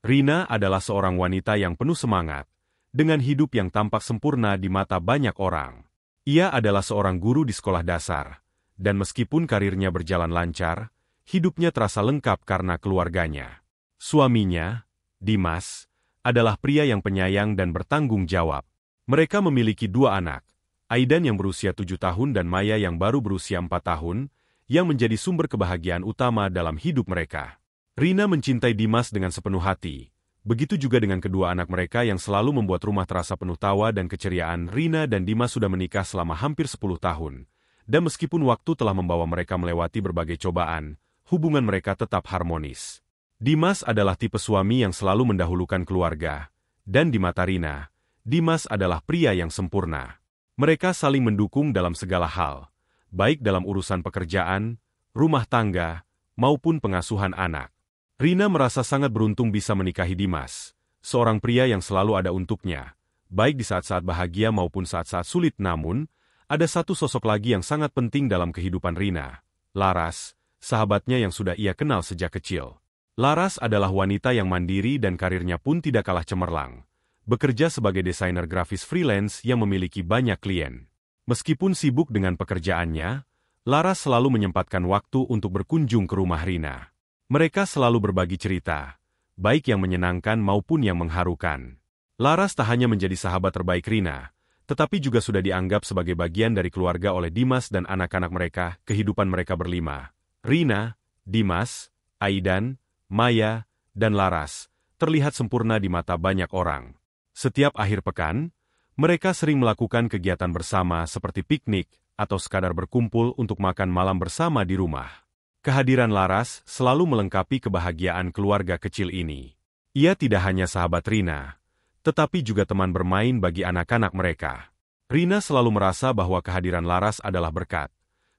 Rina adalah seorang wanita yang penuh semangat, dengan hidup yang tampak sempurna di mata banyak orang. Ia adalah seorang guru di sekolah dasar, dan meskipun karirnya berjalan lancar, hidupnya terasa lengkap karena keluarganya. Suaminya, Dimas, adalah pria yang penyayang dan bertanggung jawab. Mereka memiliki 2 anak, Aidan yang berusia 7 tahun dan Maya yang baru berusia 4 tahun, yang menjadi sumber kebahagiaan utama dalam hidup mereka. Rina mencintai Dimas dengan sepenuh hati. Begitu juga dengan kedua anak mereka yang selalu membuat rumah terasa penuh tawa dan keceriaan. Rina dan Dimas sudah menikah selama hampir 10 tahun. Dan meskipun waktu telah membawa mereka melewati berbagai cobaan, hubungan mereka tetap harmonis. Dimas adalah tipe suami yang selalu mendahulukan keluarga. Dan di mata Rina, Dimas adalah pria yang sempurna. Mereka saling mendukung dalam segala hal, baik dalam urusan pekerjaan, rumah tangga, maupun pengasuhan anak. Rina merasa sangat beruntung bisa menikahi Dimas, seorang pria yang selalu ada untuknya, baik di saat-saat bahagia maupun saat-saat sulit. Namun, ada satu sosok lagi yang sangat penting dalam kehidupan Rina, Laras, sahabatnya yang sudah ia kenal sejak kecil. Laras adalah wanita yang mandiri dan karirnya pun tidak kalah cemerlang, bekerja sebagai desainer grafis freelance yang memiliki banyak klien. Meskipun sibuk dengan pekerjaannya, Laras selalu menyempatkan waktu untuk berkunjung ke rumah Rina. Mereka selalu berbagi cerita, baik yang menyenangkan maupun yang mengharukan. Laras tak hanya menjadi sahabat terbaik Rina, tetapi juga sudah dianggap sebagai bagian dari keluarga oleh Dimas dan anak-anak mereka. Kehidupan mereka berlima, Rina, Dimas, Aidan, Maya, dan Laras, terlihat sempurna di mata banyak orang. Setiap akhir pekan, mereka sering melakukan kegiatan bersama seperti piknik atau sekadar berkumpul untuk makan malam bersama di rumah. Kehadiran Laras selalu melengkapi kebahagiaan keluarga kecil ini. Ia tidak hanya sahabat Rina, tetapi juga teman bermain bagi anak-anak mereka. Rina selalu merasa bahwa kehadiran Laras adalah berkat,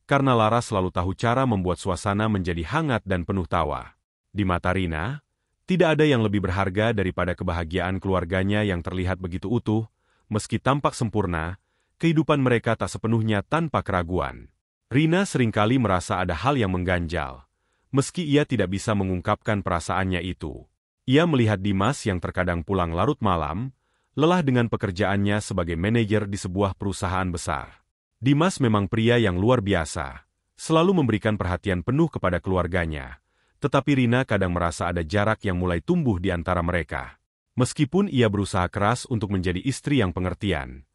karena Laras selalu tahu cara membuat suasana menjadi hangat dan penuh tawa. Di mata Rina, tidak ada yang lebih berharga daripada kebahagiaan keluarganya yang terlihat begitu utuh. Meski tampak sempurna, kehidupan mereka tak sepenuhnya tanpa keraguan. Rina seringkali merasa ada hal yang mengganjal, meski ia tidak bisa mengungkapkan perasaannya itu. Ia melihat Dimas yang terkadang pulang larut malam, lelah dengan pekerjaannya sebagai manajer di sebuah perusahaan besar. Dimas memang pria yang luar biasa, selalu memberikan perhatian penuh kepada keluarganya, tetapi Rina kadang merasa ada jarak yang mulai tumbuh di antara mereka. Meskipun ia berusaha keras untuk menjadi istri yang pengertian,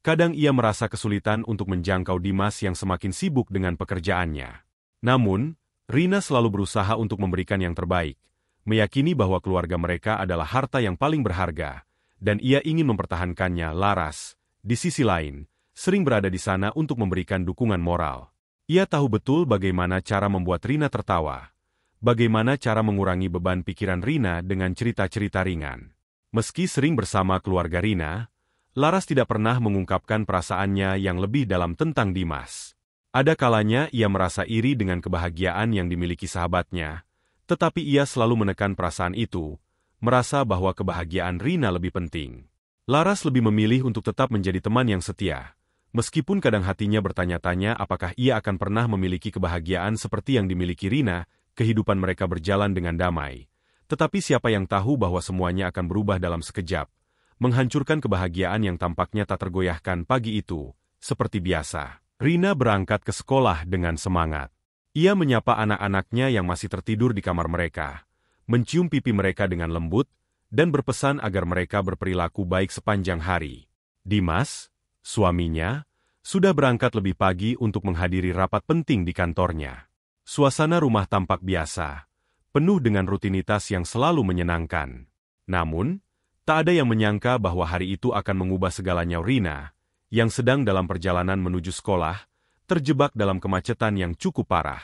kadang ia merasa kesulitan untuk menjangkau Dimas yang semakin sibuk dengan pekerjaannya. Namun, Rina selalu berusaha untuk memberikan yang terbaik, meyakini bahwa keluarga mereka adalah harta yang paling berharga, dan ia ingin mempertahankannya. Laras, di sisi lain, sering berada di sana untuk memberikan dukungan moral. Ia tahu betul bagaimana cara membuat Rina tertawa, bagaimana cara mengurangi beban pikiran Rina dengan cerita-cerita ringan. Meski sering bersama keluarga Rina, Laras tidak pernah mengungkapkan perasaannya yang lebih dalam tentang Dimas. Ada kalanya ia merasa iri dengan kebahagiaan yang dimiliki sahabatnya, tetapi ia selalu menekan perasaan itu, merasa bahwa kebahagiaan Rina lebih penting. Laras lebih memilih untuk tetap menjadi teman yang setia, meskipun kadang hatinya bertanya-tanya apakah ia akan pernah memiliki kebahagiaan seperti yang dimiliki Rina. Kehidupan mereka berjalan dengan damai, tetapi siapa yang tahu bahwa semuanya akan berubah dalam sekejap, menghancurkan kebahagiaan yang tampaknya tak tergoyahkan. Pagi itu, seperti biasa, Rina berangkat ke sekolah dengan semangat. Ia menyapa anak-anaknya yang masih tertidur di kamar mereka, mencium pipi mereka dengan lembut, dan berpesan agar mereka berperilaku baik sepanjang hari. Dimas, suaminya, sudah berangkat lebih pagi untuk menghadiri rapat penting di kantornya. Suasana rumah tampak biasa, penuh dengan rutinitas yang selalu menyenangkan. Namun, tak ada yang menyangka bahwa hari itu akan mengubah segalanya. Rina, yang sedang dalam perjalanan menuju sekolah, terjebak dalam kemacetan yang cukup parah.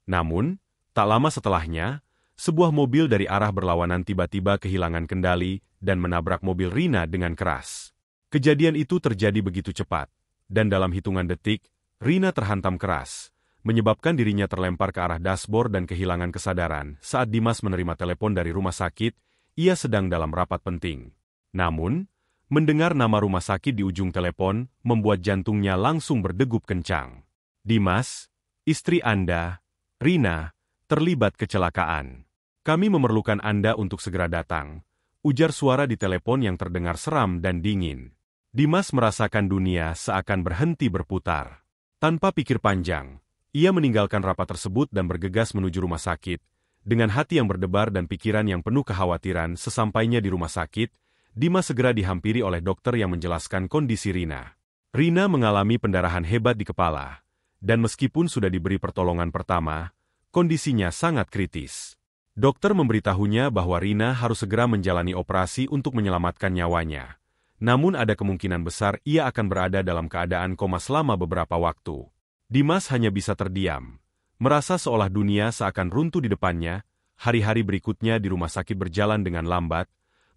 Namun, tak lama setelahnya, sebuah mobil dari arah berlawanan tiba-tiba kehilangan kendali dan menabrak mobil Rina dengan keras. Kejadian itu terjadi begitu cepat, dan dalam hitungan detik, Rina terhantam keras, menyebabkan dirinya terlempar ke arah dashboard dan kehilangan kesadaran. Saat Dimas menerima telepon dari rumah sakit, ia sedang dalam rapat penting. Namun, mendengar nama rumah sakit di ujung telepon membuat jantungnya langsung berdegup kencang. Dimas, istri Anda, Rina, terlibat kecelakaan. Kami memerlukan Anda untuk segera datang. ujar suara di telepon yang terdengar seram dan dingin. Dimas merasakan dunia seakan berhenti berputar. Tanpa pikir panjang, ia meninggalkan rapat tersebut dan bergegas menuju rumah sakit. Dengan hati yang berdebar dan pikiran yang penuh kekhawatiran, sesampainya di rumah sakit, Dimas segera dihampiri oleh dokter yang menjelaskan kondisi Rina. Rina mengalami pendarahan hebat di kepala, dan meskipun sudah diberi pertolongan pertama, kondisinya sangat kritis. Dokter memberitahunya bahwa Rina harus segera menjalani operasi untuk menyelamatkan nyawanya. Namun ada kemungkinan besar ia akan berada dalam keadaan koma selama beberapa waktu. Dimas hanya bisa terdiam, merasa seolah dunia seakan runtuh di depannya. Hari-hari berikutnya di rumah sakit berjalan dengan lambat,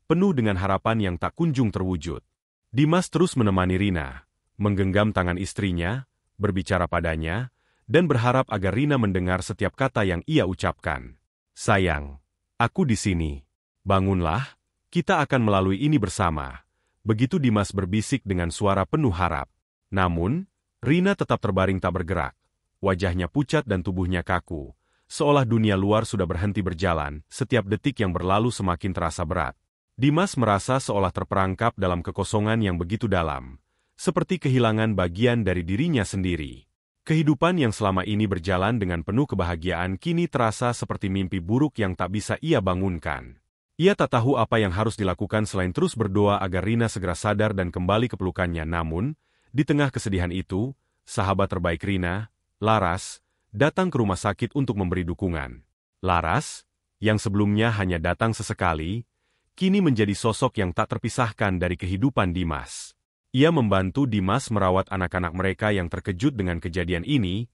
penuh dengan harapan yang tak kunjung terwujud. Dimas terus menemani Rina, menggenggam tangan istrinya, berbicara padanya, dan berharap agar Rina mendengar setiap kata yang ia ucapkan. "Sayang, aku di sini. Bangunlah, kita akan melalui ini bersama." Begitu Dimas berbisik dengan suara penuh harap. Namun, Rina tetap terbaring tak bergerak. Wajahnya pucat dan tubuhnya kaku, seolah dunia luar sudah berhenti berjalan. Setiap detik yang berlalu semakin terasa berat. Dimas merasa seolah terperangkap dalam kekosongan yang begitu dalam, seperti kehilangan bagian dari dirinya sendiri. Kehidupan yang selama ini berjalan dengan penuh kebahagiaan kini terasa seperti mimpi buruk yang tak bisa ia bangunkan. Ia tak tahu apa yang harus dilakukan selain terus berdoa agar Rina segera sadar dan kembali ke pelukannya. Namun, di tengah kesedihan itu, sahabat terbaik Rina, Laras, datang ke rumah sakit untuk memberi dukungan. Laras, yang sebelumnya hanya datang sesekali, kini menjadi sosok yang tak terpisahkan dari kehidupan Dimas. Ia membantu Dimas merawat anak-anak mereka yang terkejut dengan kejadian ini,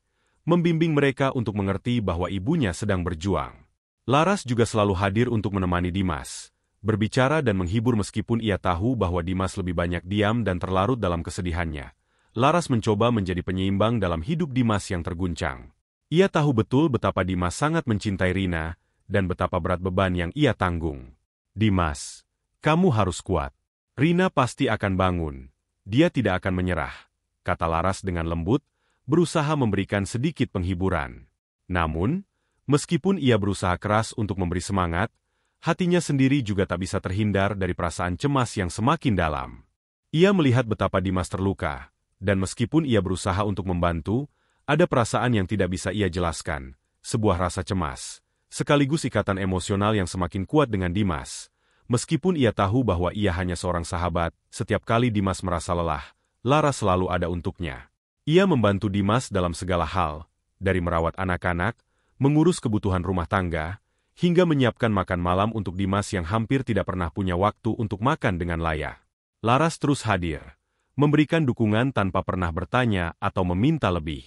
membimbing mereka untuk mengerti bahwa ibunya sedang berjuang. Laras juga selalu hadir untuk menemani Dimas, berbicara dan menghibur meskipun ia tahu bahwa Dimas lebih banyak diam dan terlarut dalam kesedihannya. Laras mencoba menjadi penyeimbang dalam hidup Dimas yang terguncang. Ia tahu betul betapa Dimas sangat mencintai Rina, dan betapa berat beban yang ia tanggung. "Dimas, kamu harus kuat. Rina pasti akan bangun. Dia tidak akan menyerah," kata Laras dengan lembut, berusaha memberikan sedikit penghiburan. Namun, meskipun ia berusaha keras untuk memberi semangat, hatinya sendiri juga tak bisa terhindar dari perasaan cemas yang semakin dalam. Ia melihat betapa Dimas terluka, dan meskipun ia berusaha untuk membantu, ada perasaan yang tidak bisa ia jelaskan, sebuah rasa cemas, sekaligus ikatan emosional yang semakin kuat dengan Dimas. Meskipun ia tahu bahwa ia hanya seorang sahabat, setiap kali Dimas merasa lelah, Laras selalu ada untuknya. Ia membantu Dimas dalam segala hal, dari merawat anak-anak, mengurus kebutuhan rumah tangga, hingga menyiapkan makan malam untuk Dimas yang hampir tidak pernah punya waktu untuk makan dengan layak. Laras terus hadir, memberikan dukungan tanpa pernah bertanya atau meminta lebih.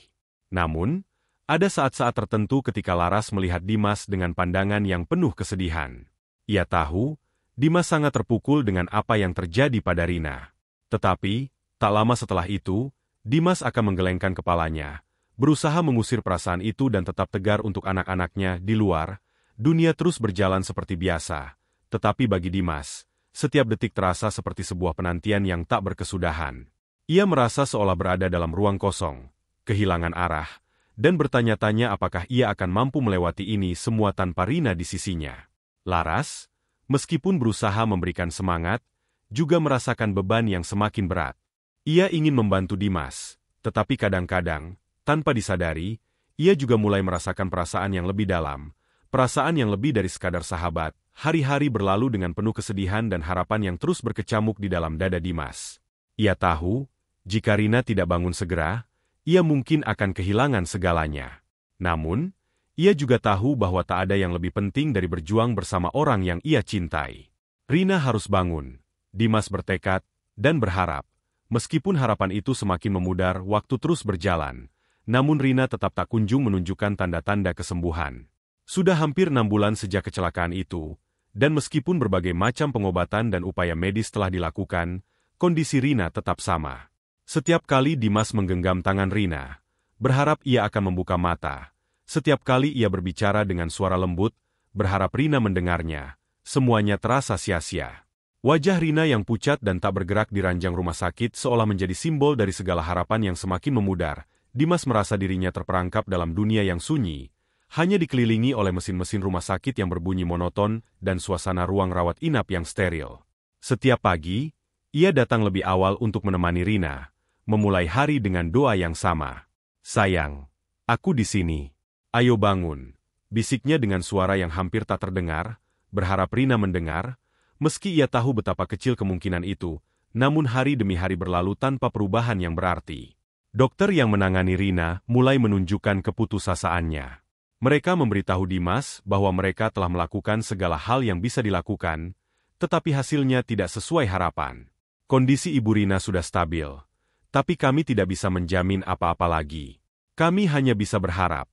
Namun, ada saat-saat tertentu ketika Laras melihat Dimas dengan pandangan yang penuh kesedihan. Ia tahu, Dimas sangat terpukul dengan apa yang terjadi pada Rina. Tetapi, tak lama setelah itu, Dimas akan menggelengkan kepalanya, berusaha mengusir perasaan itu dan tetap tegar untuk anak-anaknya di luar. Dunia terus berjalan seperti biasa, tetapi bagi Dimas, setiap detik terasa seperti sebuah penantian yang tak berkesudahan. Ia merasa seolah berada dalam ruang kosong, kehilangan arah, dan bertanya-tanya apakah ia akan mampu melewati ini semua tanpa Rina di sisinya. Laras, meskipun berusaha memberikan semangat, juga merasakan beban yang semakin berat. Ia ingin membantu Dimas, tetapi kadang-kadang, tanpa disadari, ia juga mulai merasakan perasaan yang lebih dalam, perasaan yang lebih dari sekadar sahabat. Hari-hari berlalu dengan penuh kesedihan dan harapan yang terus berkecamuk di dalam dada Dimas. Ia tahu, jika Rina tidak bangun segera, ia mungkin akan kehilangan segalanya. Namun, ia juga tahu bahwa tak ada yang lebih penting dari berjuang bersama orang yang ia cintai. Rina harus bangun. Dimas bertekad dan berharap. Meskipun harapan itu semakin memudar, waktu terus berjalan. Namun Rina tetap tak kunjung menunjukkan tanda-tanda kesembuhan. Sudah hampir 6 bulan sejak kecelakaan itu, dan meskipun berbagai macam pengobatan dan upaya medis telah dilakukan, kondisi Rina tetap sama. Setiap kali Dimas menggenggam tangan Rina, berharap ia akan membuka mata. Setiap kali ia berbicara dengan suara lembut, berharap Rina mendengarnya, semuanya terasa sia-sia. Wajah Rina yang pucat dan tak bergerak di ranjang rumah sakit seolah menjadi simbol dari segala harapan yang semakin memudar. Dimas merasa dirinya terperangkap dalam dunia yang sunyi, hanya dikelilingi oleh mesin-mesin rumah sakit yang berbunyi monoton dan suasana ruang rawat inap yang steril. Setiap pagi, ia datang lebih awal untuk menemani Rina, memulai hari dengan doa yang sama. "Sayang, aku di sini. Ayo bangun," bisiknya dengan suara yang hampir tak terdengar, berharap Rina mendengar, meski ia tahu betapa kecil kemungkinan itu, namun hari demi hari berlalu tanpa perubahan yang berarti. Dokter yang menangani Rina mulai menunjukkan keputusasaannya. Mereka memberitahu Dimas bahwa mereka telah melakukan segala hal yang bisa dilakukan, tetapi hasilnya tidak sesuai harapan. "Kondisi Ibu Rina sudah stabil, tapi kami tidak bisa menjamin apa-apa lagi. Kami hanya bisa berharap,"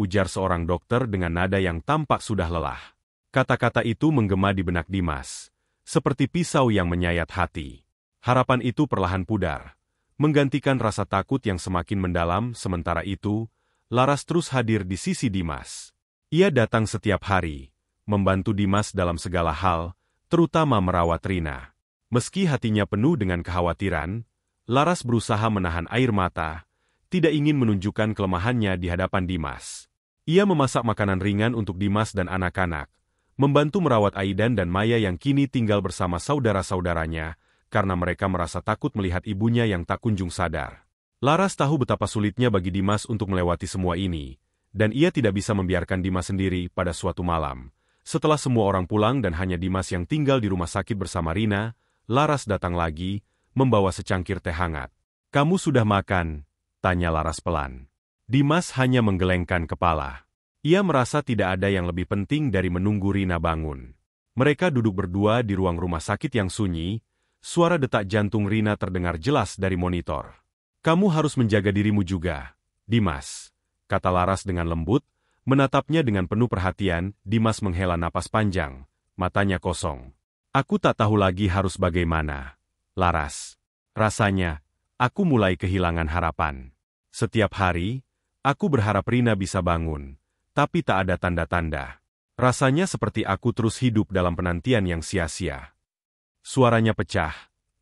ujar seorang dokter dengan nada yang tampak sudah lelah. Kata-kata itu menggema di benak Dimas, seperti pisau yang menyayat hati. Harapan itu perlahan pudar, menggantikan rasa takut yang semakin mendalam. Sementara itu, Laras terus hadir di sisi Dimas. Ia datang setiap hari, membantu Dimas dalam segala hal, terutama merawat Rina. Meski hatinya penuh dengan kekhawatiran, Laras berusaha menahan air mata, tidak ingin menunjukkan kelemahannya di hadapan Dimas. Ia memasak makanan ringan untuk Dimas dan anak-anak, membantu merawat Aidan dan Maya yang kini tinggal bersama saudara-saudaranya, karena mereka merasa takut melihat ibunya yang tak kunjung sadar. Laras tahu betapa sulitnya bagi Dimas untuk melewati semua ini, dan ia tidak bisa membiarkan Dimas sendiri. Pada suatu malam, setelah semua orang pulang dan hanya Dimas yang tinggal di rumah sakit bersama Rina, Laras datang lagi, membawa secangkir teh hangat. "Kamu sudah makan?" tanya Laras pelan. Dimas hanya menggelengkan kepala. Ia merasa tidak ada yang lebih penting dari menunggu Rina bangun. Mereka duduk berdua di ruang rumah sakit yang sunyi, suara detak jantung Rina terdengar jelas dari monitor. "Kamu harus menjaga dirimu juga, Dimas," kata Laras dengan lembut, menatapnya dengan penuh perhatian. Dimas menghela napas panjang, matanya kosong. "Aku tak tahu lagi harus bagaimana, Laras. Rasanya, aku mulai kehilangan harapan. Setiap hari, aku berharap Rina bisa bangun, tapi tak ada tanda-tanda. Rasanya seperti aku terus hidup dalam penantian yang sia-sia." Suaranya pecah,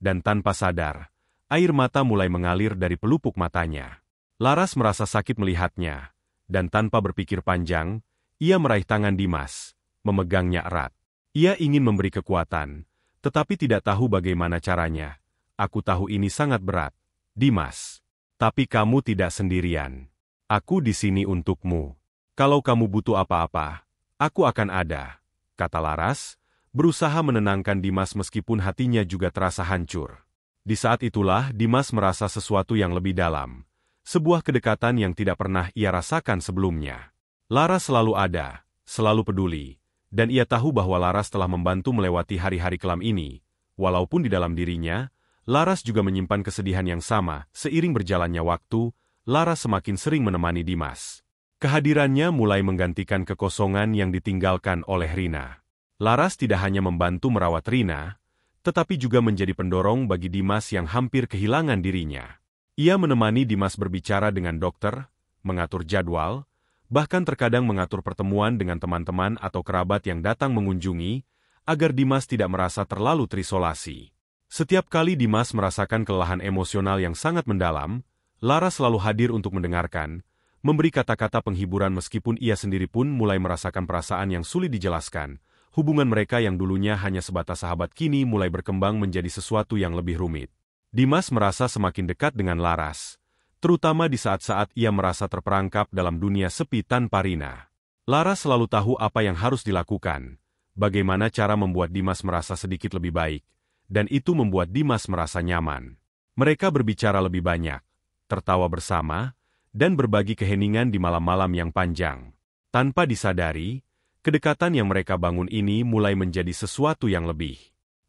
dan tanpa sadar, air mata mulai mengalir dari pelupuk matanya. Laras merasa sakit melihatnya, dan tanpa berpikir panjang, ia meraih tangan Dimas, memegangnya erat. Ia ingin memberi kekuatan, tetapi tidak tahu bagaimana caranya. "Aku tahu ini sangat berat, Dimas. Tapi kamu tidak sendirian. Aku di sini untukmu. Kalau kamu butuh apa-apa, aku akan ada," kata Laras, berusaha menenangkan Dimas meskipun hatinya juga terasa hancur. Di saat itulah Dimas merasa sesuatu yang lebih dalam, sebuah kedekatan yang tidak pernah ia rasakan sebelumnya. Laras selalu ada, selalu peduli, dan ia tahu bahwa Laras telah membantu melewati hari-hari kelam ini. Walaupun di dalam dirinya, Laras juga menyimpan kesedihan yang sama. Seiring berjalannya waktu, Laras semakin sering menemani Dimas. Kehadirannya mulai menggantikan kekosongan yang ditinggalkan oleh Rina. Laras tidak hanya membantu merawat Rina, tetapi juga menjadi pendorong bagi Dimas yang hampir kehilangan dirinya. Ia menemani Dimas berbicara dengan dokter, mengatur jadwal, bahkan terkadang mengatur pertemuan dengan teman-teman atau kerabat yang datang mengunjungi, agar Dimas tidak merasa terlalu terisolasi. Setiap kali Dimas merasakan kelelahan emosional yang sangat mendalam, Laras selalu hadir untuk mendengarkan, memberi kata-kata penghiburan meskipun ia sendiri pun mulai merasakan perasaan yang sulit dijelaskan. Hubungan mereka yang dulunya hanya sebatas sahabat kini mulai berkembang menjadi sesuatu yang lebih rumit. Dimas merasa semakin dekat dengan Laras, terutama di saat-saat ia merasa terperangkap dalam dunia sepi tanpa Rina. Laras selalu tahu apa yang harus dilakukan, bagaimana cara membuat Dimas merasa sedikit lebih baik, dan itu membuat Dimas merasa nyaman. Mereka berbicara lebih banyak, tertawa bersama, dan berbagi keheningan di malam-malam yang panjang. Tanpa disadari, kedekatan yang mereka bangun ini mulai menjadi sesuatu yang lebih.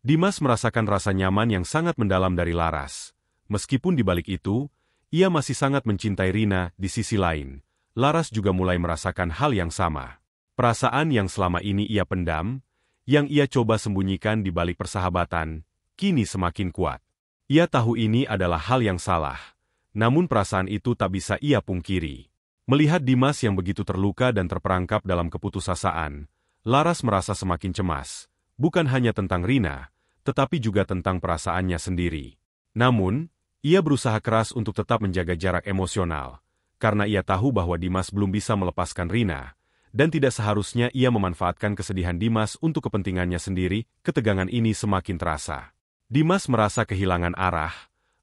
Dimas merasakan rasa nyaman yang sangat mendalam dari Laras. Meskipun di balik itu, ia masih sangat mencintai Rina. Di sisi lain, Laras juga mulai merasakan hal yang sama. Perasaan yang selama ini ia pendam, yang ia coba sembunyikan di balik persahabatan, kini semakin kuat. Ia tahu ini adalah hal yang salah, namun perasaan itu tak bisa ia pungkiri. Melihat Dimas yang begitu terluka dan terperangkap dalam keputusasaan, Laras merasa semakin cemas, bukan hanya tentang Rina, tetapi juga tentang perasaannya sendiri. Namun, ia berusaha keras untuk tetap menjaga jarak emosional, karena ia tahu bahwa Dimas belum bisa melepaskan Rina, dan tidak seharusnya ia memanfaatkan kesedihan Dimas untuk kepentingannya sendiri. Ketegangan ini semakin terasa. Dimas merasa kehilangan arah,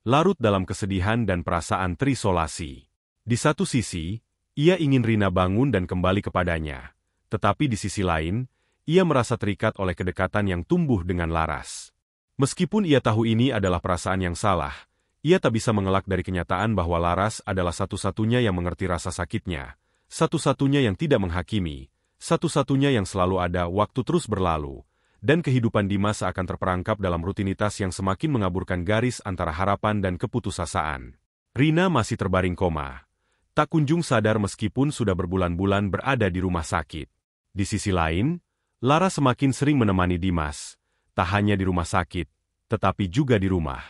larut dalam kesedihan dan perasaan terisolasi. Di satu sisi, ia ingin Rina bangun dan kembali kepadanya. Tetapi di sisi lain, ia merasa terikat oleh kedekatan yang tumbuh dengan Laras. Meskipun ia tahu ini adalah perasaan yang salah, ia tak bisa mengelak dari kenyataan bahwa Laras adalah satu-satunya yang mengerti rasa sakitnya, satu-satunya yang tidak menghakimi, satu-satunya yang selalu ada. Waktu terus berlalu, dan kehidupan Dimas akan terperangkap dalam rutinitas yang semakin mengaburkan garis antara harapan dan keputusasaan. Rina masih terbaring koma. Tak kunjung sadar meskipun sudah berbulan-bulan berada di rumah sakit. Di sisi lain, Lara semakin sering menemani Dimas, tak hanya di rumah sakit, tetapi juga di rumah.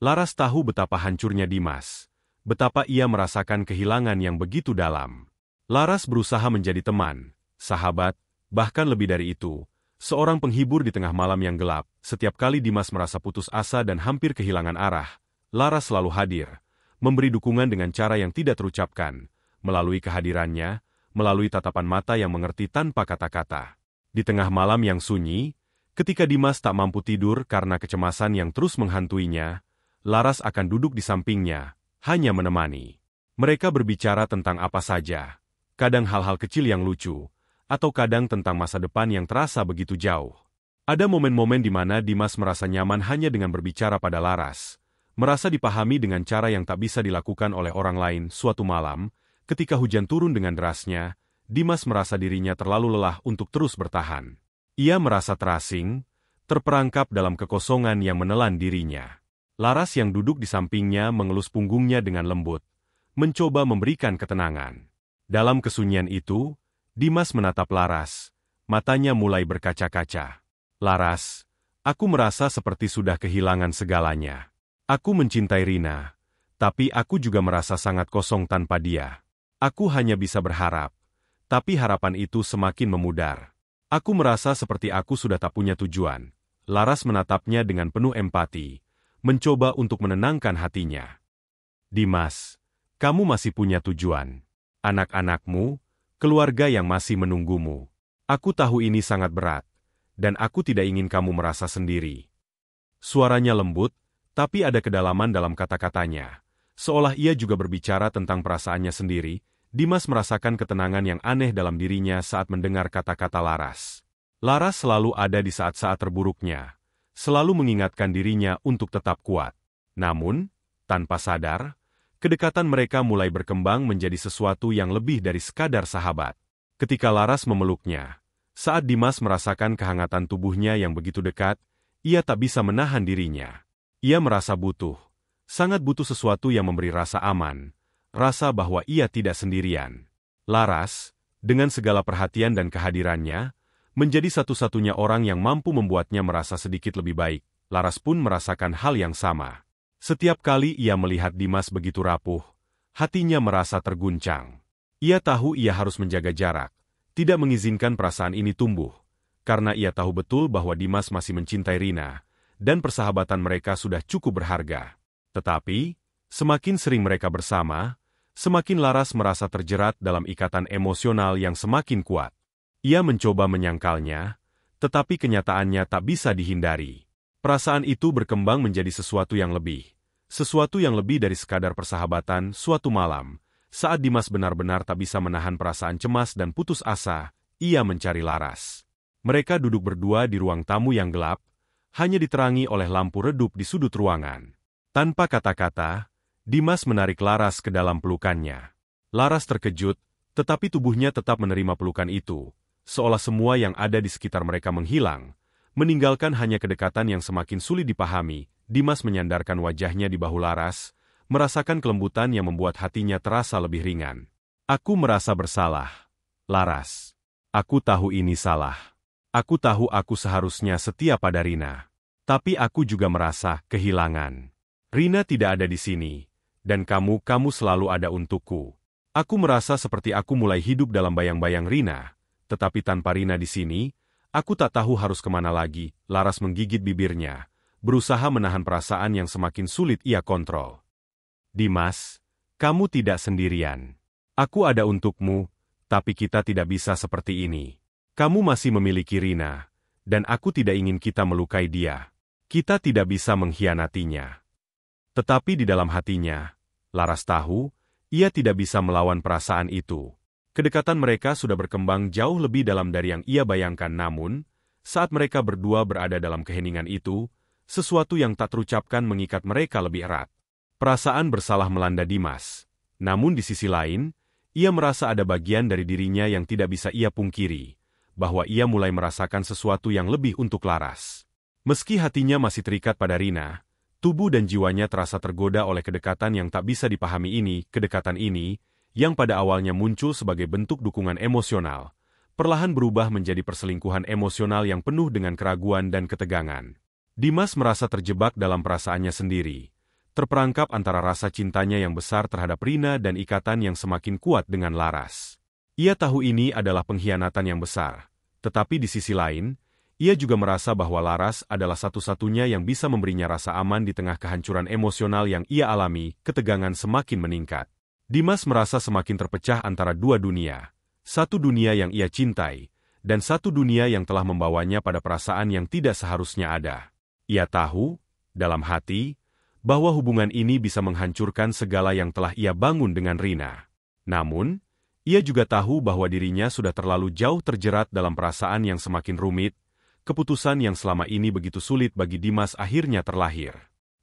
Laras tahu betapa hancurnya Dimas, betapa ia merasakan kehilangan yang begitu dalam. Laras berusaha menjadi teman, sahabat, bahkan lebih dari itu, seorang penghibur di tengah malam yang gelap. Setiap kali Dimas merasa putus asa dan hampir kehilangan arah, Laras selalu hadir, memberi dukungan dengan cara yang tidak terucapkan, melalui kehadirannya, melalui tatapan mata yang mengerti tanpa kata-kata. Di tengah malam yang sunyi, ketika Dimas tak mampu tidur karena kecemasan yang terus menghantuinya, Laras akan duduk di sampingnya, hanya menemani. Mereka berbicara tentang apa saja, kadang hal-hal kecil yang lucu, atau kadang tentang masa depan yang terasa begitu jauh. Ada momen-momen di mana Dimas merasa nyaman hanya dengan berbicara pada Laras, merasa dipahami dengan cara yang tak bisa dilakukan oleh orang lain. Suatu malam, ketika hujan turun dengan derasnya, Dimas merasa dirinya terlalu lelah untuk terus bertahan. Ia merasa terasing, terperangkap dalam kekosongan yang menelan dirinya. Laras yang duduk di sampingnya mengelus punggungnya dengan lembut, mencoba memberikan ketenangan. Dalam kesunyian itu, Dimas menatap Laras, matanya mulai berkaca-kaca. Laras, aku merasa seperti sudah kehilangan segalanya. Aku mencintai Rina, tapi aku juga merasa sangat kosong tanpa dia. Aku hanya bisa berharap. Tapi harapan itu semakin memudar. Aku merasa seperti aku sudah tak punya tujuan. Laras menatapnya dengan penuh empati, mencoba untuk menenangkan hatinya. Dimas, kamu masih punya tujuan. Anak-anakmu, keluarga yang masih menunggumu. Aku tahu ini sangat berat, dan aku tidak ingin kamu merasa sendiri. Suaranya lembut, tapi ada kedalaman dalam kata-katanya. Seolah ia juga berbicara tentang perasaannya sendiri. Dimas merasakan ketenangan yang aneh dalam dirinya saat mendengar kata-kata Laras. Laras selalu ada di saat-saat terburuknya, selalu mengingatkan dirinya untuk tetap kuat. Namun, tanpa sadar, kedekatan mereka mulai berkembang menjadi sesuatu yang lebih dari sekadar sahabat. Ketika Laras memeluknya, saat Dimas merasakan kehangatan tubuhnya yang begitu dekat, ia tak bisa menahan dirinya. Ia merasa butuh, sangat butuh sesuatu yang memberi rasa aman, rasa bahwa ia tidak sendirian. Laras, dengan segala perhatian dan kehadirannya, menjadi satu-satunya orang yang mampu membuatnya merasa sedikit lebih baik. Laras pun merasakan hal yang sama. Setiap kali ia melihat Dimas begitu rapuh, hatinya merasa terguncang. Ia tahu ia harus menjaga jarak, tidak mengizinkan perasaan ini tumbuh, karena ia tahu betul bahwa Dimas masih mencintai Rina, dan persahabatan mereka sudah cukup berharga. Tetapi, semakin sering mereka bersama, semakin Laras merasa terjerat dalam ikatan emosional yang semakin kuat. Ia mencoba menyangkalnya, tetapi kenyataannya tak bisa dihindari. Perasaan itu berkembang menjadi sesuatu yang lebih dari sekadar persahabatan. Suatu malam, saat Dimas benar-benar tak bisa menahan perasaan cemas dan putus asa, ia mencari Laras. Mereka duduk berdua di ruang tamu yang gelap, hanya diterangi oleh lampu redup di sudut ruangan. Tanpa kata-kata, Dimas menarik Laras ke dalam pelukannya. Laras terkejut, tetapi tubuhnya tetap menerima pelukan itu, seolah semua yang ada di sekitar mereka menghilang, meninggalkan hanya kedekatan yang semakin sulit dipahami. Dimas menyandarkan wajahnya di bahu Laras, merasakan kelembutan yang membuat hatinya terasa lebih ringan. Aku merasa bersalah, Laras. Aku tahu ini salah. Aku tahu aku seharusnya setia pada Rina. Tapi aku juga merasa kehilangan. Rina tidak ada di sini. Dan kamu selalu ada untukku. Aku merasa seperti aku mulai hidup dalam bayang-bayang Rina, tetapi tanpa Rina di sini, aku tak tahu harus kemana lagi. Laras menggigit bibirnya, berusaha menahan perasaan yang semakin sulit ia kontrol. Dimas, kamu tidak sendirian. Aku ada untukmu, Tapi kita tidak bisa seperti ini. Kamu masih memiliki Rina, dan aku tidak ingin kita melukai dia. Kita tidak bisa mengkhianatinya. Tetapi di dalam hatinya, Laras tahu, ia tidak bisa melawan perasaan itu. Kedekatan mereka sudah berkembang jauh lebih dalam dari yang ia bayangkan, namun, saat mereka berdua berada dalam keheningan itu, sesuatu yang tak terucapkan mengikat mereka lebih erat. Perasaan bersalah melanda Dimas. Namun di sisi lain, ia merasa ada bagian dari dirinya yang tidak bisa ia pungkiri, bahwa ia mulai merasakan sesuatu yang lebih untuk Laras. Meski hatinya masih terikat pada Rina, tubuh dan jiwanya terasa tergoda oleh kedekatan yang tak bisa dipahami ini. Kedekatan ini, yang pada awalnya muncul sebagai bentuk dukungan emosional, perlahan berubah menjadi perselingkuhan emosional yang penuh dengan keraguan dan ketegangan. Dimas merasa terjebak dalam perasaannya sendiri, terperangkap antara rasa cintanya yang besar terhadap Rina dan ikatan yang semakin kuat dengan Laras. Ia tahu ini adalah pengkhianatan yang besar, tetapi di sisi lain, ia juga merasa bahwa Laras adalah satu-satunya yang bisa memberinya rasa aman di tengah kehancuran emosional yang ia alami. Ketegangan semakin meningkat. Dimas merasa semakin terpecah antara dua dunia, satu dunia yang ia cintai, dan satu dunia yang telah membawanya pada perasaan yang tidak seharusnya ada. Ia tahu, dalam hati, bahwa hubungan ini bisa menghancurkan segala yang telah ia bangun dengan Rina. Namun, ia juga tahu bahwa dirinya sudah terlalu jauh terjerat dalam perasaan yang semakin rumit. Keputusan yang selama ini begitu sulit bagi Dimas akhirnya terlahir.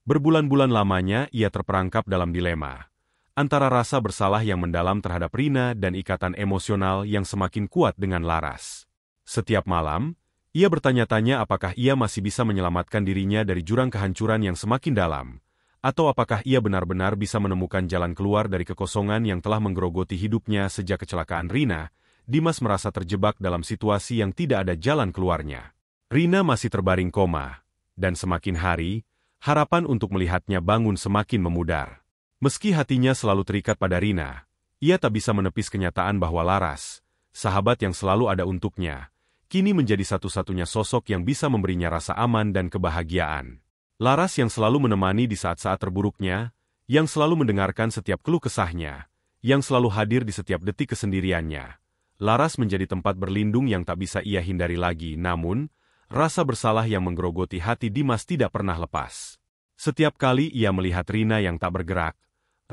Berbulan-bulan lamanya ia terperangkap dalam dilema, antara rasa bersalah yang mendalam terhadap Rina dan ikatan emosional yang semakin kuat dengan Laras. Setiap malam, ia bertanya-tanya apakah ia masih bisa menyelamatkan dirinya dari jurang kehancuran yang semakin dalam, atau apakah ia benar-benar bisa menemukan jalan keluar dari kekosongan yang telah menggerogoti hidupnya sejak kecelakaan Rina. Dimas merasa terjebak dalam situasi yang tidak ada jalan keluarnya. Rina masih terbaring koma, dan semakin hari, harapan untuk melihatnya bangun semakin memudar. Meski hatinya selalu terikat pada Rina, ia tak bisa menepis kenyataan bahwa Laras, sahabat yang selalu ada untuknya, kini menjadi satu-satunya sosok yang bisa memberinya rasa aman dan kebahagiaan. Laras yang selalu menemani di saat-saat terburuknya, yang selalu mendengarkan setiap keluh kesahnya, yang selalu hadir di setiap detik kesendiriannya. Laras menjadi tempat berlindung yang tak bisa ia hindari lagi, namun, rasa bersalah yang menggerogoti hati Dimas tidak pernah lepas. Setiap kali ia melihat Rina yang tak bergerak,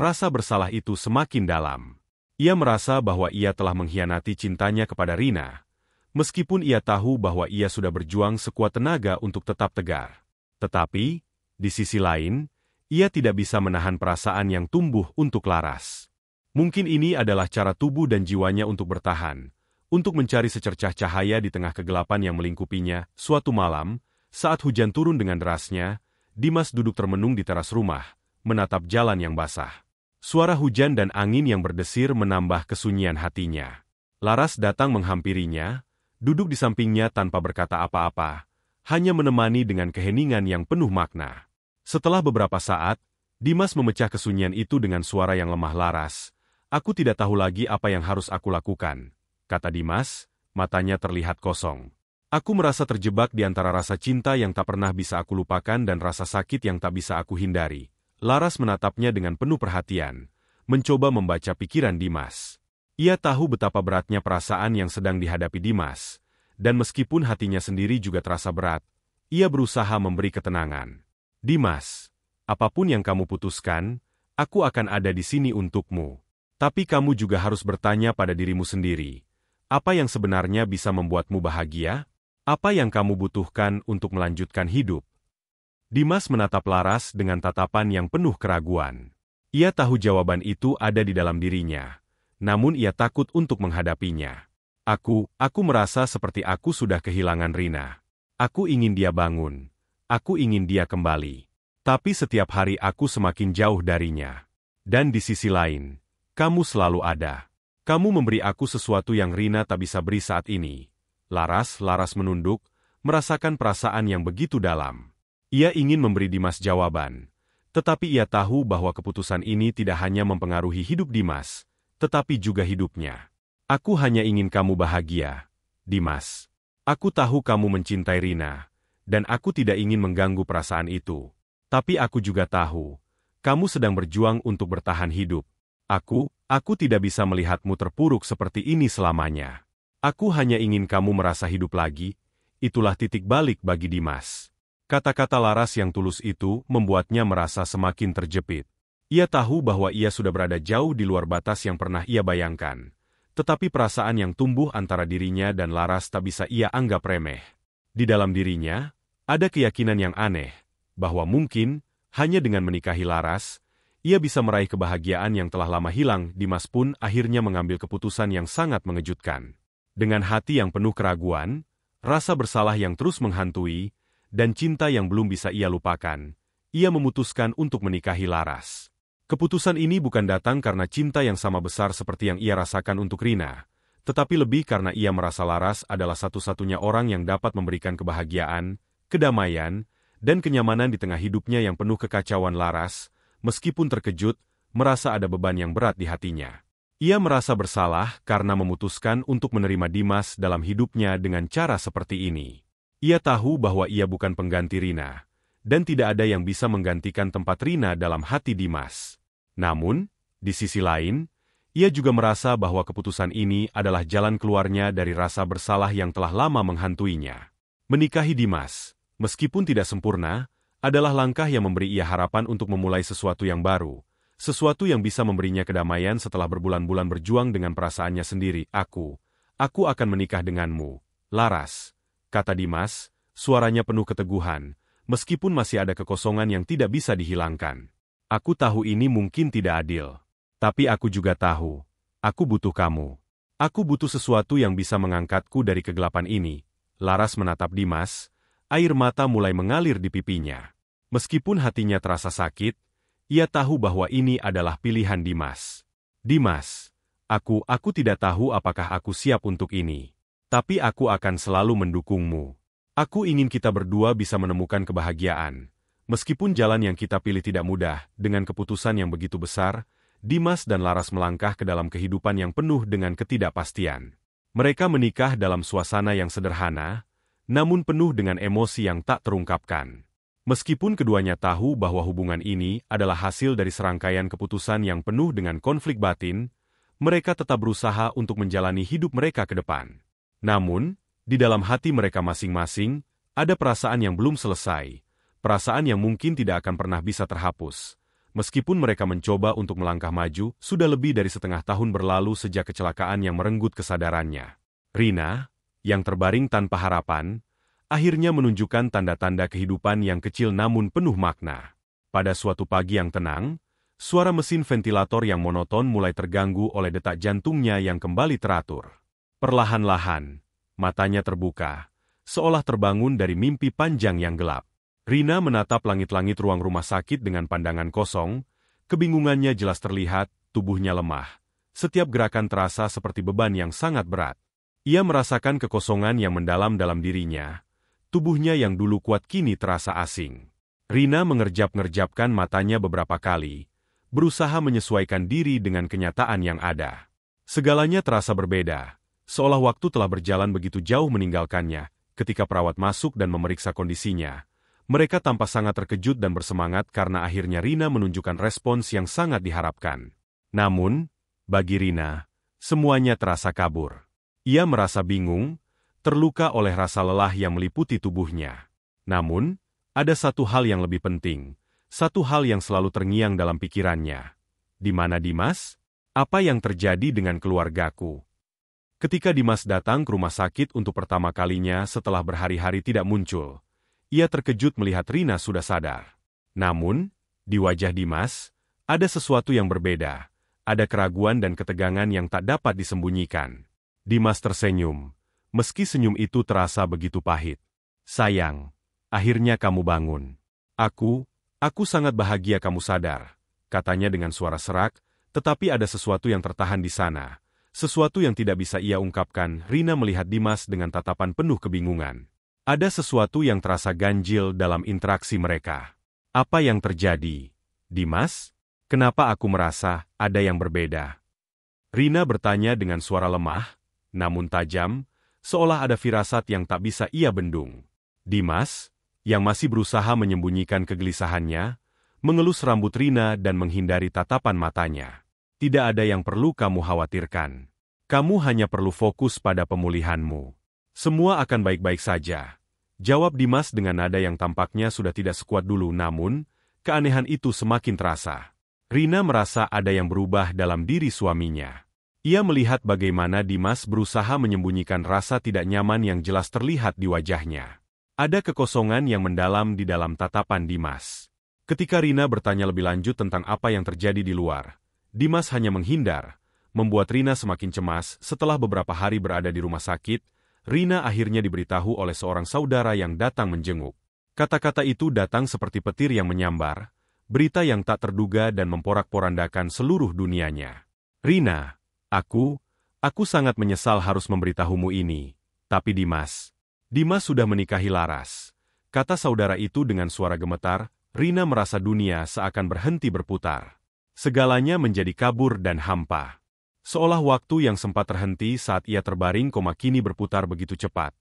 rasa bersalah itu semakin dalam. Ia merasa bahwa ia telah mengkhianati cintanya kepada Rina, meskipun ia tahu bahwa ia sudah berjuang sekuat tenaga untuk tetap tegar. Tetapi, di sisi lain, ia tidak bisa menahan perasaan yang tumbuh untuk Laras. Mungkin ini adalah cara tubuh dan jiwanya untuk bertahan, untuk mencari secercah cahaya di tengah kegelapan yang melingkupinya. Suatu malam, saat hujan turun dengan derasnya, Dimas duduk termenung di teras rumah, menatap jalan yang basah. Suara hujan dan angin yang berdesir menambah kesunyian hatinya. Laras datang menghampirinya, duduk di sampingnya tanpa berkata apa-apa, hanya menemani dengan keheningan yang penuh makna. Setelah beberapa saat, Dimas memecah kesunyian itu dengan suara yang lemah. Laras, aku tidak tahu lagi apa yang harus aku lakukan, kata Dimas, matanya terlihat kosong. Aku merasa terjebak di antara rasa cinta yang tak pernah bisa aku lupakan dan rasa sakit yang tak bisa aku hindari. Laras menatapnya dengan penuh perhatian, mencoba membaca pikiran Dimas. Ia tahu betapa beratnya perasaan yang sedang dihadapi Dimas, dan meskipun hatinya sendiri juga terasa berat, ia berusaha memberi ketenangan. Dimas, apapun yang kamu putuskan, aku akan ada di sini untukmu. Tapi kamu juga harus bertanya pada dirimu sendiri. Apa yang sebenarnya bisa membuatmu bahagia? Apa yang kamu butuhkan untuk melanjutkan hidup? Dimas menatap Laras dengan tatapan yang penuh keraguan. Ia tahu jawaban itu ada di dalam dirinya, namun ia takut untuk menghadapinya. Aku merasa seperti aku sudah kehilangan Rina. Aku ingin dia bangun. Aku ingin dia kembali. Tapi setiap hari aku semakin jauh darinya. Dan di sisi lain, kamu selalu ada. Kamu memberi aku sesuatu yang Rina tak bisa beri saat ini. Laras menunduk, merasakan perasaan yang begitu dalam. Ia ingin memberi Dimas jawaban, tetapi ia tahu bahwa keputusan ini tidak hanya mempengaruhi hidup Dimas, tetapi juga hidupnya. Aku hanya ingin kamu bahagia, Dimas. Aku tahu kamu mencintai Rina, dan aku tidak ingin mengganggu perasaan itu. Tapi aku juga tahu, kamu sedang berjuang untuk bertahan hidup. Aku tidak bisa melihatmu terpuruk seperti ini selamanya. Aku hanya ingin kamu merasa hidup lagi. Itulah titik balik bagi Dimas. Kata-kata Laras yang tulus itu membuatnya merasa semakin terjepit. Ia tahu bahwa ia sudah berada jauh di luar batas yang pernah ia bayangkan. Tetapi perasaan yang tumbuh antara dirinya dan Laras tak bisa ia anggap remeh. Di dalam dirinya, ada keyakinan yang aneh, bahwa mungkin, hanya dengan menikahi Laras, ia bisa meraih kebahagiaan yang telah lama hilang. Dimas pun akhirnya mengambil keputusan yang sangat mengejutkan. Dengan hati yang penuh keraguan, rasa bersalah yang terus menghantui, dan cinta yang belum bisa ia lupakan, ia memutuskan untuk menikahi Laras. Keputusan ini bukan datang karena cinta yang sama besar seperti yang ia rasakan untuk Rina, tetapi lebih karena ia merasa Laras adalah satu-satunya orang yang dapat memberikan kebahagiaan, kedamaian, dan kenyamanan di tengah hidupnya yang penuh kekacauan. Laras, meskipun terkejut, merasa ada beban yang berat di hatinya. Ia merasa bersalah karena memutuskan untuk menerima Dimas dalam hidupnya dengan cara seperti ini. Ia tahu bahwa ia bukan pengganti Rina, dan tidak ada yang bisa menggantikan tempat Rina dalam hati Dimas. Namun, di sisi lain, ia juga merasa bahwa keputusan ini adalah jalan keluarnya dari rasa bersalah yang telah lama menghantuinya. Menikahi Dimas, meskipun tidak sempurna, adalah langkah yang memberi ia harapan untuk memulai sesuatu yang baru, sesuatu yang bisa memberinya kedamaian setelah berbulan-bulan berjuang dengan perasaannya sendiri. Aku akan menikah denganmu, Laras, kata Dimas, suaranya penuh keteguhan, meskipun masih ada kekosongan yang tidak bisa dihilangkan. Aku tahu ini mungkin tidak adil. Tapi aku juga tahu, aku butuh kamu. Aku butuh sesuatu yang bisa mengangkatku dari kegelapan ini. Laras menatap Dimas, air mata mulai mengalir di pipinya. Meskipun hatinya terasa sakit, ia tahu bahwa ini adalah pilihan Dimas. Dimas, aku tidak tahu apakah aku siap untuk ini. Tapi aku akan selalu mendukungmu. Aku ingin kita berdua bisa menemukan kebahagiaan. Meskipun jalan yang kita pilih tidak mudah, dengan keputusan yang begitu besar, Dimas dan Laras melangkah ke dalam kehidupan yang penuh dengan ketidakpastian. Mereka menikah dalam suasana yang sederhana, namun penuh dengan emosi yang tak terungkapkan. Meskipun keduanya tahu bahwa hubungan ini adalah hasil dari serangkaian keputusan yang penuh dengan konflik batin, mereka tetap berusaha untuk menjalani hidup mereka ke depan. Namun, di dalam hati mereka masing-masing, ada perasaan yang belum selesai. Perasaan yang mungkin tidak akan pernah bisa terhapus. Meskipun mereka mencoba untuk melangkah maju, sudah lebih dari setengah tahun berlalu sejak kecelakaan yang merenggut kesadarannya. Rina, yang terbaring tanpa harapan, akhirnya menunjukkan tanda-tanda kehidupan yang kecil namun penuh makna. Pada suatu pagi yang tenang, suara mesin ventilator yang monoton mulai terganggu oleh detak jantungnya yang kembali teratur. Perlahan-lahan, matanya terbuka, seolah terbangun dari mimpi panjang yang gelap. Rina menatap langit-langit ruang rumah sakit dengan pandangan kosong, kebingungannya jelas terlihat, tubuhnya lemah. Setiap gerakan terasa seperti beban yang sangat berat. Ia merasakan kekosongan yang mendalam dalam dirinya. Tubuhnya yang dulu kuat kini terasa asing. Rina mengerjap-ngerjapkan matanya beberapa kali, berusaha menyesuaikan diri dengan kenyataan yang ada. Segalanya terasa berbeda, seolah waktu telah berjalan begitu jauh meninggalkannya. Ketika perawat masuk dan memeriksa kondisinya, mereka tampak sangat terkejut dan bersemangat karena akhirnya Rina menunjukkan respons yang sangat diharapkan. Namun, bagi Rina, semuanya terasa kabur. Ia merasa bingung, terluka oleh rasa lelah yang meliputi tubuhnya. Namun, ada satu hal yang lebih penting, satu hal yang selalu terngiang dalam pikirannya. Di mana Dimas? Apa yang terjadi dengan keluargaku? Ketika Dimas datang ke rumah sakit untuk pertama kalinya setelah berhari-hari tidak muncul, ia terkejut melihat Rina sudah sadar. Namun, di wajah Dimas, ada sesuatu yang berbeda. Ada keraguan dan ketegangan yang tak dapat disembunyikan. Dimas tersenyum, meski senyum itu terasa begitu pahit. Sayang, akhirnya kamu bangun. Aku sangat bahagia kamu sadar, katanya dengan suara serak, tetapi ada sesuatu yang tertahan di sana. Sesuatu yang tidak bisa ia ungkapkan. Rina melihat Dimas dengan tatapan penuh kebingungan. Ada sesuatu yang terasa ganjil dalam interaksi mereka. Apa yang terjadi? Dimas? Kenapa aku merasa ada yang berbeda? Rina bertanya dengan suara lemah, namun tajam, seolah ada firasat yang tak bisa ia bendung. Dimas, yang masih berusaha menyembunyikan kegelisahannya, mengelus rambut Rina dan menghindari tatapan matanya. Tidak ada yang perlu kamu khawatirkan. Kamu hanya perlu fokus pada pemulihanmu. Semua akan baik-baik saja. Jawab Dimas dengan nada yang tampaknya sudah tidak sekuat dulu, namun keanehan itu semakin terasa. Rina merasa ada yang berubah dalam diri suaminya. Ia melihat bagaimana Dimas berusaha menyembunyikan rasa tidak nyaman yang jelas terlihat di wajahnya. Ada kekosongan yang mendalam di dalam tatapan Dimas. Ketika Rina bertanya lebih lanjut tentang apa yang terjadi di luar, Dimas hanya menghindar, membuat Rina semakin cemas. Setelah beberapa hari berada di rumah sakit, Rina akhirnya diberitahu oleh seorang saudara yang datang menjenguk. Kata-kata itu datang seperti petir yang menyambar, berita yang tak terduga dan memporak-porandakan seluruh dunianya. Rina, aku sangat menyesal harus memberitahumu ini, tapi Dimas sudah menikahi Laras. Kata saudara itu dengan suara gemetar. Rina merasa dunia seakan berhenti berputar. Segalanya menjadi kabur dan hampa. Seolah waktu yang sempat terhenti saat ia terbaring koma kini berputar begitu cepat,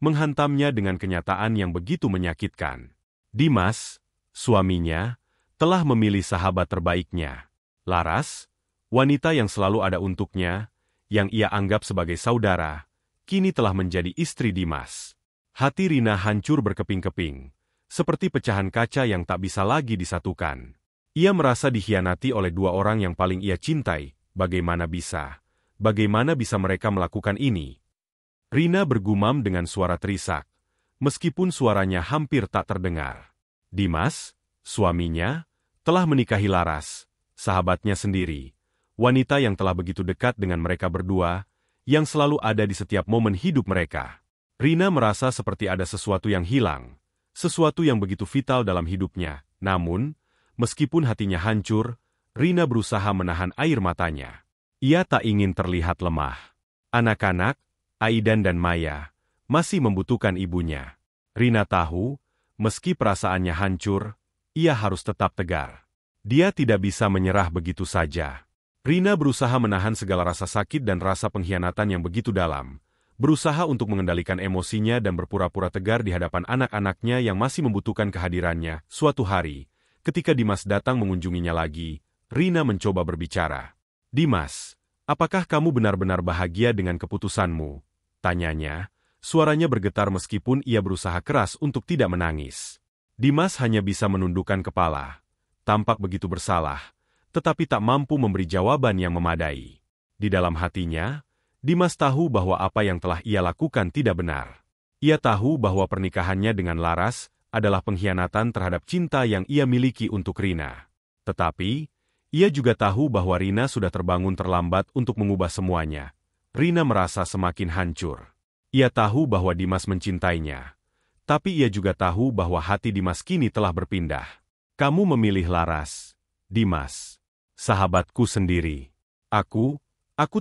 menghantamnya dengan kenyataan yang begitu menyakitkan. Dimas, suaminya, telah memilih sahabat terbaiknya. Laras, wanita yang selalu ada untuknya, yang ia anggap sebagai saudara, kini telah menjadi istri Dimas. Hati Rina hancur berkeping-keping, seperti pecahan kaca yang tak bisa lagi disatukan. Ia merasa dikhianati oleh dua orang yang paling ia cintai. Bagaimana bisa mereka melakukan ini? Rina bergumam dengan suara terisak, meskipun suaranya hampir tak terdengar. Dimas, suaminya, telah menikahi Laras, sahabatnya sendiri, wanita yang telah begitu dekat dengan mereka berdua, yang selalu ada di setiap momen hidup mereka. Rina merasa seperti ada sesuatu yang hilang, sesuatu yang begitu vital dalam hidupnya. Namun, meskipun hatinya hancur, Rina berusaha menahan air matanya. Ia tak ingin terlihat lemah. Anak-anak, Aidan dan Maya, masih membutuhkan ibunya. Rina tahu, meski perasaannya hancur, ia harus tetap tegar. Dia tidak bisa menyerah begitu saja. Rina berusaha menahan segala rasa sakit dan rasa pengkhianatan yang begitu dalam, berusaha untuk mengendalikan emosinya dan berpura-pura tegar di hadapan anak-anaknya yang masih membutuhkan kehadirannya. Suatu hari, ketika Dimas datang mengunjunginya lagi, Rina mencoba berbicara. Dimas, apakah kamu benar-benar bahagia dengan keputusanmu? Tanyanya, suaranya bergetar meskipun ia berusaha keras untuk tidak menangis. Dimas hanya bisa menundukkan kepala, tampak begitu bersalah, tetapi tak mampu memberi jawaban yang memadai. Di dalam hatinya, Dimas tahu bahwa apa yang telah ia lakukan tidak benar. Ia tahu bahwa pernikahannya dengan Laras adalah pengkhianatan terhadap cinta yang ia miliki untuk Rina. Tetapi, ia juga tahu bahwa Rina sudah terbangun terlambat untuk mengubah semuanya. Rina merasa semakin hancur. Ia tahu bahwa Dimas mencintainya. Tapi ia juga tahu bahwa hati Dimas kini telah berpindah. Kamu memilih Laras, Dimas, sahabatku sendiri. Aku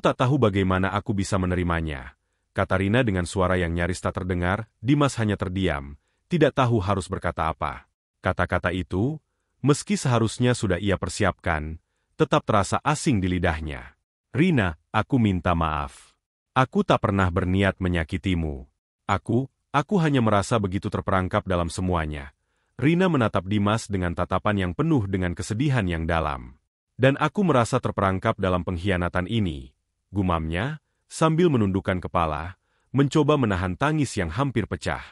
tak tahu bagaimana aku bisa menerimanya, kata Rina dengan suara yang nyaris tak terdengar. Dimas hanya terdiam, tidak tahu harus berkata apa. Kata-kata itu, meski seharusnya sudah ia persiapkan, tetap terasa asing di lidahnya. Rina, aku minta maaf. Aku tak pernah berniat menyakitimu. Aku hanya merasa begitu terperangkap dalam semuanya. Rina menatap Dimas dengan tatapan yang penuh dengan kesedihan yang dalam. Dan aku merasa terperangkap dalam pengkhianatan ini, gumamnya, sambil menundukkan kepala, mencoba menahan tangis yang hampir pecah.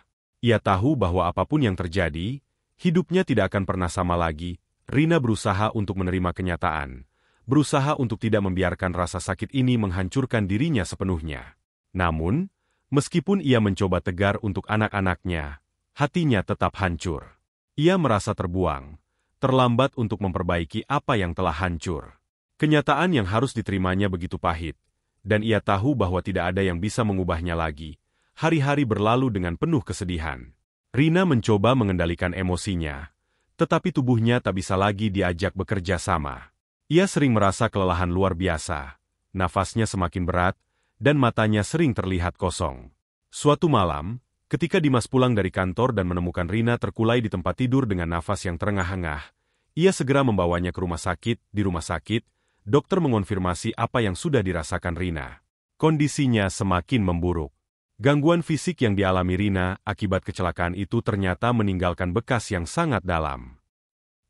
Ia tahu bahwa apapun yang terjadi, hidupnya tidak akan pernah sama lagi. Rina berusaha untuk menerima kenyataan, berusaha untuk tidak membiarkan rasa sakit ini menghancurkan dirinya sepenuhnya. Namun, meskipun ia mencoba tegar untuk anak-anaknya, hatinya tetap hancur. Ia merasa terbuang, terlambat untuk memperbaiki apa yang telah hancur. Kenyataan yang harus diterimanya begitu pahit, dan ia tahu bahwa tidak ada yang bisa mengubahnya lagi. Hari-hari berlalu dengan penuh kesedihan. Rina mencoba mengendalikan emosinya, tetapi tubuhnya tak bisa lagi diajak bekerja sama. Ia sering merasa kelelahan luar biasa, nafasnya semakin berat, dan matanya sering terlihat kosong. Suatu malam, ketika Dimas pulang dari kantor dan menemukan Rina terkulai di tempat tidur dengan nafas yang terengah-engah, ia segera membawanya ke rumah sakit. Di rumah sakit, dokter mengonfirmasi apa yang sudah dirasakan Rina. Kondisinya semakin memburuk. Gangguan fisik yang dialami Rina akibat kecelakaan itu ternyata meninggalkan bekas yang sangat dalam.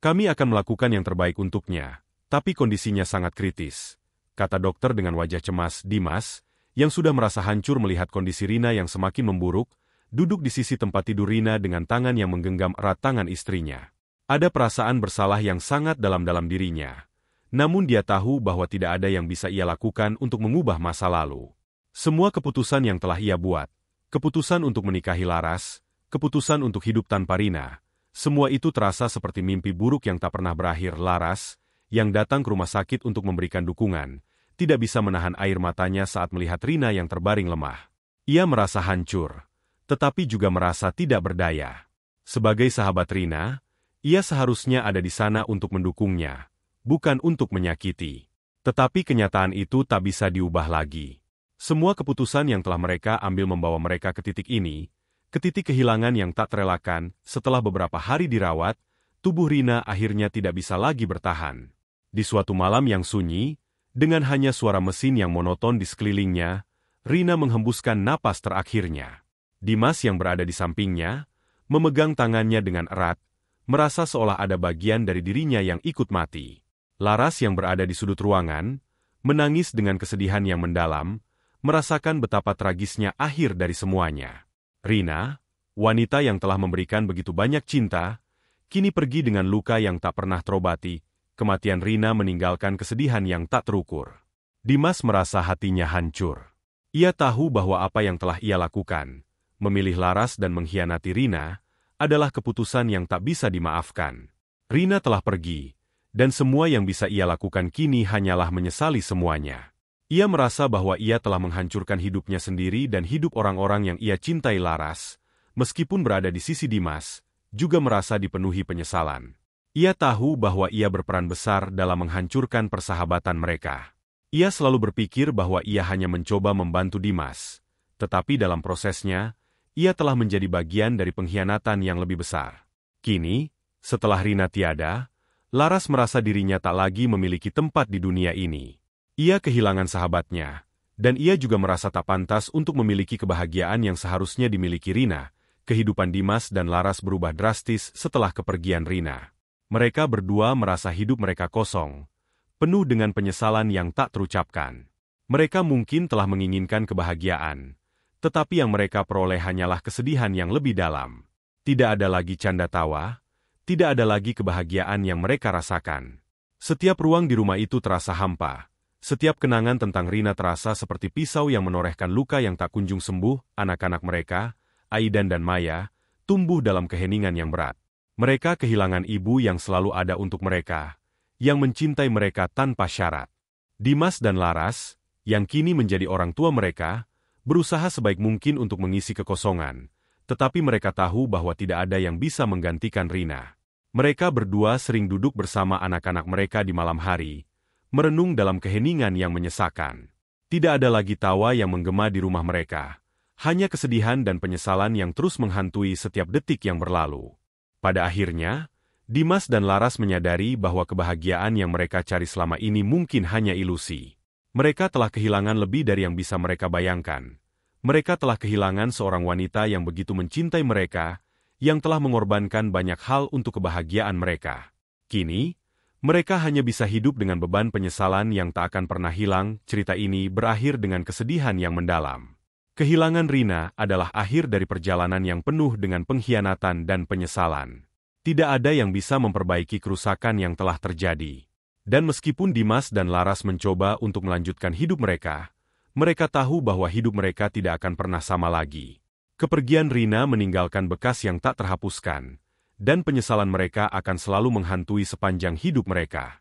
Kami akan melakukan yang terbaik untuknya, tapi kondisinya sangat kritis. kata dokter dengan wajah cemas. Dimas, yang sudah merasa hancur melihat kondisi Rina yang semakin memburuk, duduk di sisi tempat tidur Rina dengan tangan yang menggenggam erat tangan istrinya. Ada perasaan bersalah yang sangat dalam-dalam dirinya. Namun dia tahu bahwa tidak ada yang bisa ia lakukan untuk mengubah masa lalu. Semua keputusan yang telah ia buat, keputusan untuk menikahi Laras, keputusan untuk hidup tanpa Rina, semua itu terasa seperti mimpi buruk yang tak pernah berakhir. Laras, yang datang ke rumah sakit untuk memberikan dukungan, tidak bisa menahan air matanya saat melihat Rina yang terbaring lemah. Ia merasa hancur, tetapi juga merasa tidak berdaya. Sebagai sahabat Rina, ia seharusnya ada di sana untuk mendukungnya, bukan untuk menyakiti. Tetapi kenyataan itu tak bisa diubah lagi. Semua keputusan yang telah mereka ambil membawa mereka ke titik ini, ke titik kehilangan yang tak terelakkan. Setelah beberapa hari dirawat, tubuh Rina akhirnya tidak bisa lagi bertahan. Di suatu malam yang sunyi, dengan hanya suara mesin yang monoton di sekelilingnya, Rina menghembuskan napas terakhirnya. Dimas yang berada di sampingnya, memegang tangannya dengan erat, merasa seolah ada bagian dari dirinya yang ikut mati. Laras yang berada di sudut ruangan, menangis dengan kesedihan yang mendalam, merasakan betapa tragisnya akhir dari semuanya. Rina, wanita yang telah memberikan begitu banyak cinta, kini pergi dengan luka yang tak pernah terobati. Kematian Rina meninggalkan kesedihan yang tak terukur. Dimas merasa hatinya hancur. Ia tahu bahwa apa yang telah ia lakukan, memilih Laras dan mengkhianati Rina, adalah keputusan yang tak bisa dimaafkan. Rina telah pergi, dan semua yang bisa ia lakukan kini hanyalah menyesali semuanya. Ia merasa bahwa ia telah menghancurkan hidupnya sendiri dan hidup orang-orang yang ia cintai. Laras, meskipun berada di sisi Dimas, juga merasa dipenuhi penyesalan. Ia tahu bahwa ia berperan besar dalam menghancurkan persahabatan mereka. Ia selalu berpikir bahwa ia hanya mencoba membantu Dimas, tetapi dalam prosesnya, ia telah menjadi bagian dari pengkhianatan yang lebih besar. Kini, setelah Rina tiada, Laras merasa dirinya tak lagi memiliki tempat di dunia ini. Ia kehilangan sahabatnya, dan ia juga merasa tak pantas untuk memiliki kebahagiaan yang seharusnya dimiliki Rina. Kehidupan Dimas dan Laras berubah drastis setelah kepergian Rina. Mereka berdua merasa hidup mereka kosong, penuh dengan penyesalan yang tak terucapkan. Mereka mungkin telah menginginkan kebahagiaan, tetapi yang mereka peroleh hanyalah kesedihan yang lebih dalam. Tidak ada lagi canda tawa, tidak ada lagi kebahagiaan yang mereka rasakan. Setiap ruang di rumah itu terasa hampa. Setiap kenangan tentang Rina terasa seperti pisau yang menorehkan luka yang tak kunjung sembuh. Anak-anak mereka, Aidan dan Maya, tumbuh dalam keheningan yang berat. Mereka kehilangan ibu yang selalu ada untuk mereka, yang mencintai mereka tanpa syarat. Dimas dan Laras, yang kini menjadi orang tua mereka, berusaha sebaik mungkin untuk mengisi kekosongan, tetapi mereka tahu bahwa tidak ada yang bisa menggantikan Rina. Mereka berdua sering duduk bersama anak-anak mereka di malam hari, merenung dalam keheningan yang menyesakan. Tidak ada lagi tawa yang menggema di rumah mereka, hanya kesedihan dan penyesalan yang terus menghantui setiap detik yang berlalu. Pada akhirnya, Dimas dan Laras menyadari bahwa kebahagiaan yang mereka cari selama ini mungkin hanya ilusi. Mereka telah kehilangan lebih dari yang bisa mereka bayangkan. Mereka telah kehilangan seorang wanita yang begitu mencintai mereka, yang telah mengorbankan banyak hal untuk kebahagiaan mereka. Kini, mereka hanya bisa hidup dengan beban penyesalan yang tak akan pernah hilang. Cerita ini berakhir dengan kesedihan yang mendalam. Kehilangan Rina adalah akhir dari perjalanan yang penuh dengan pengkhianatan dan penyesalan. Tidak ada yang bisa memperbaiki kerusakan yang telah terjadi. Dan meskipun Dimas dan Laras mencoba untuk melanjutkan hidup mereka, mereka tahu bahwa hidup mereka tidak akan pernah sama lagi. Kepergian Rina meninggalkan bekas yang tak terhapuskan, dan penyesalan mereka akan selalu menghantui sepanjang hidup mereka.